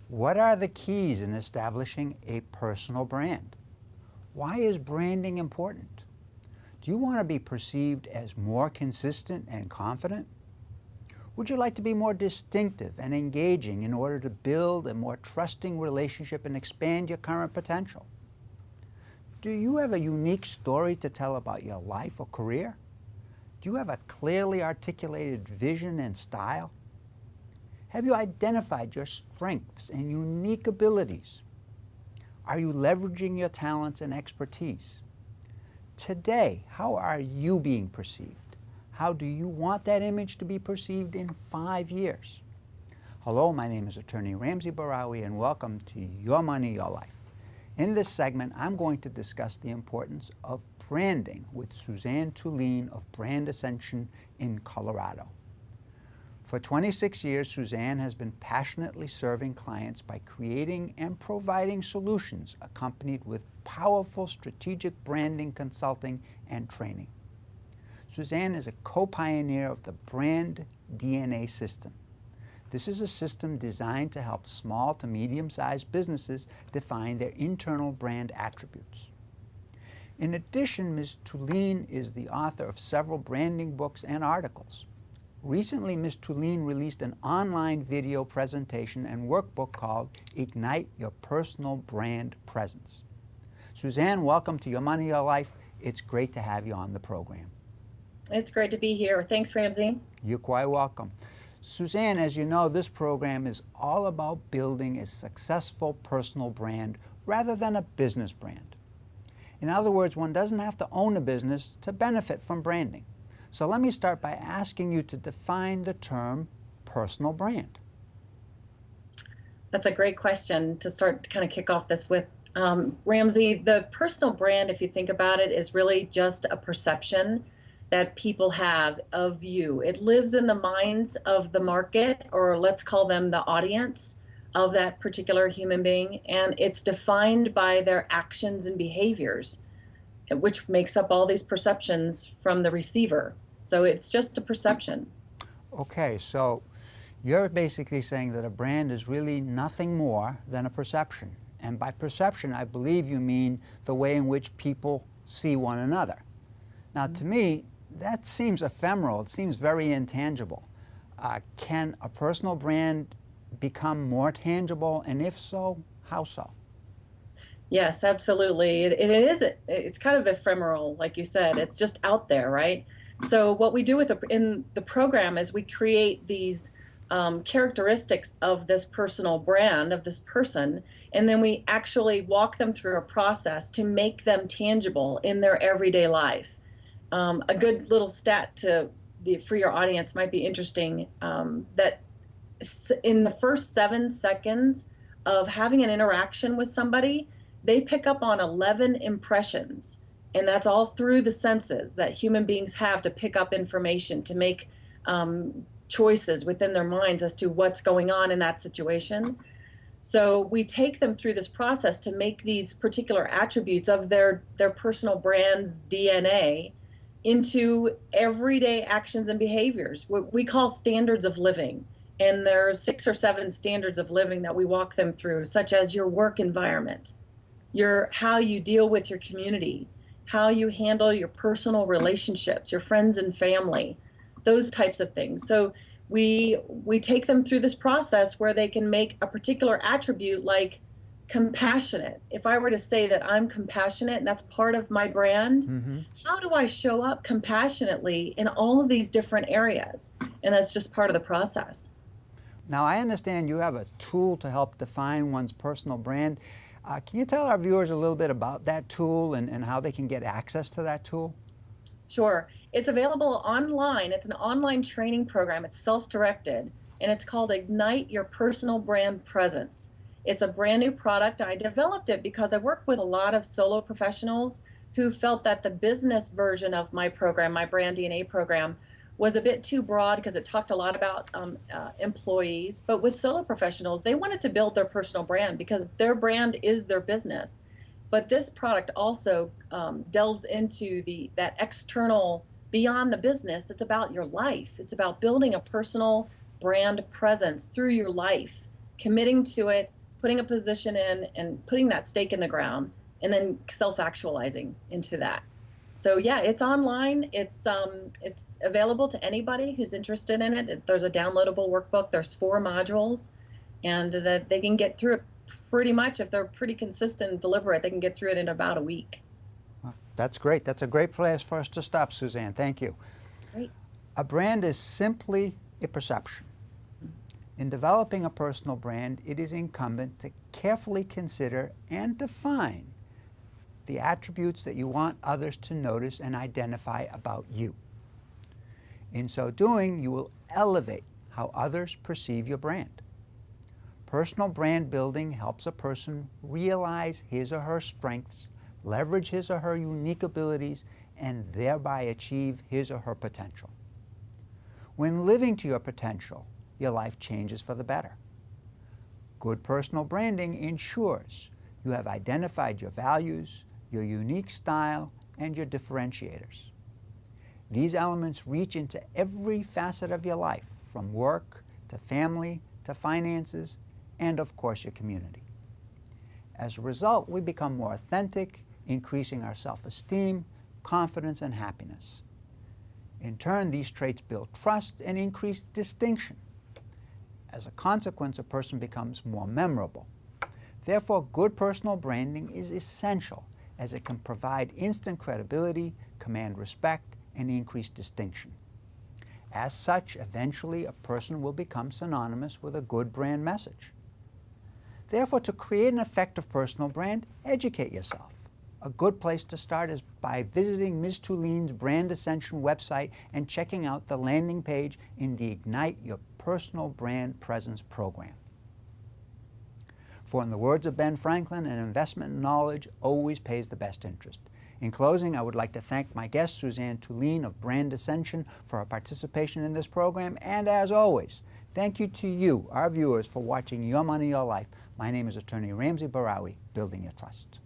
What are the keys in establishing a personal brand? Why is branding important? Do you want to be perceived as more consistent and confident? Would you like to be more distinctive and engaging in order to build a more trusting relationship and expand your current potential? Do you have a unique story to tell about your life or career? Do you have a clearly articulated vision and style? Have you identified your strengths and unique abilities? Are you leveraging your talents and expertise? Today, how are you being perceived? How do you want that image to be perceived in 5 years? Hello, my name is attorney Ramsey Bahrawy, and welcome to Your Money, Your Life. In this segment, I'm going to discuss the importance of branding with Suzanne Tulien of Brand Ascension in Colorado. For 26 years, Suzanne has been passionately serving clients by creating and providing solutions accompanied with powerful strategic branding consulting and training. Suzanne is a co-pioneer of the Brand DNA system. This is a system designed to help small to medium-sized businesses define their internal brand attributes. In addition, Ms. Tulien is the author of several branding books and articles. Recently, Ms. Tulien released an online video presentation and workbook called Ignite Your Personal Brand Presence. Suzanne, welcome to Your Money, Your Life. It's great to have you on the program. It's great to be here. Thanks, Ramsey. You're quite welcome. Suzanne, as you know, this program is all about building a successful personal brand rather than a business brand. In other words, one doesn't have to own a business to benefit from branding. So let me start by asking you to define the term personal brand. That's a great question to start to kind of kick off this with. Ramsey, the personal brand, if you think about it, is really just a perception that people have of you. It lives in the minds of the market, or let's call them the audience of that particular human being, and it's defined by their actions and behaviors, which makes up all these perceptions from the receiver. So it's just a perception. Okay, so you're basically saying that a brand is really nothing more than a perception. And by perception, I believe you mean the way in which people see one another. Now, to me, that seems ephemeral. It seems very intangible. Can a personal brand become more tangible? And if so, how so? Yes, absolutely. It's kind of ephemeral, like you said. It's just out there, right? So what we do in the program is we create these characteristics of this personal brand, of this person, and then we actually walk them through a process to make them tangible in their everyday life. A good little stat for your audience might be interesting, that in the first 7 seconds of having an interaction with somebody, they pick up on 11 impressions. And that's all through the senses that human beings have to pick up information, to make choices within their minds as to what's going on in that situation. So we take them through this process to make these particular attributes of their personal brand's DNA into everyday actions and behaviors, what we call standards of living. And there are 6 or 7 standards of living that we walk them through, such as your work environment, how you deal with your community, how you handle your personal relationships, your friends and family, those types of things. So we take them through this process where they can make a particular attribute like compassionate. If I were to say that I'm compassionate and that's part of my brand, how do I show up compassionately in all of these different areas? And that's just part of the process. Now, I understand you have a tool to help define one's personal brand. Can you tell our viewers a little bit about that tool and how they can get access to that tool? Sure. It's available online. It's an online training program. It's self-directed, and it's called Ignite Your Personal Brand Presence. It's a brand new product. I developed it because I work with a lot of solo professionals who felt that the business version of my program, my Brand DNA program, was a bit too broad because it talked a lot about employees. But with solo professionals, they wanted to build their personal brand because their brand is their business. But this product also delves into that external, beyond the business. It's about your life. It's about building a personal brand presence through your life, committing to it, putting a position in and putting that stake in the ground and then self-actualizing into that. So yeah, it's online. It's available to anybody who's interested in it. There's a downloadable workbook. There's 4 modules, and that they can get through it pretty much, if they're pretty consistent and deliberate, they can get through it in about a week. Well, that's great. That's a great place for us to stop, Suzanne. Thank you. Great. A brand is simply a perception. In developing a personal brand, it is incumbent to carefully consider and define the attributes that you want others to notice and identify about you. In so doing, you will elevate how others perceive your brand. Personal brand building helps a person realize his or her strengths, leverage his or her unique abilities, and thereby achieve his or her potential. When living to your potential, your life changes for the better. Good personal branding ensures you have identified your values, your unique style, and your differentiators. These elements reach into every facet of your life, from work to family to finances, and of course your community. As a result, we become more authentic, increasing our self-esteem, confidence, and happiness. In turn, these traits build trust and increase distinction. As a consequence, a person becomes more memorable. Therefore, good personal branding is essential, as it can provide instant credibility, command respect, and increase distinction. As such, eventually a person will become synonymous with a good brand message. Therefore, to create an effective personal brand, educate yourself. A good place to start is by visiting Ms. Tuline's Brand Ascension website and checking out the landing page in the Ignite Your Personal Brand Presence program. For in the words of Ben Franklin, an investment in knowledge always pays the best interest. In closing, I would like to thank my guest, Suzanne Tuline of Brand Ascension, for her participation in this program. And as always, thank you to you, our viewers, for watching Your Money, Your Life. My name is Attorney Ramsey Bahrawy, Building Your Trust.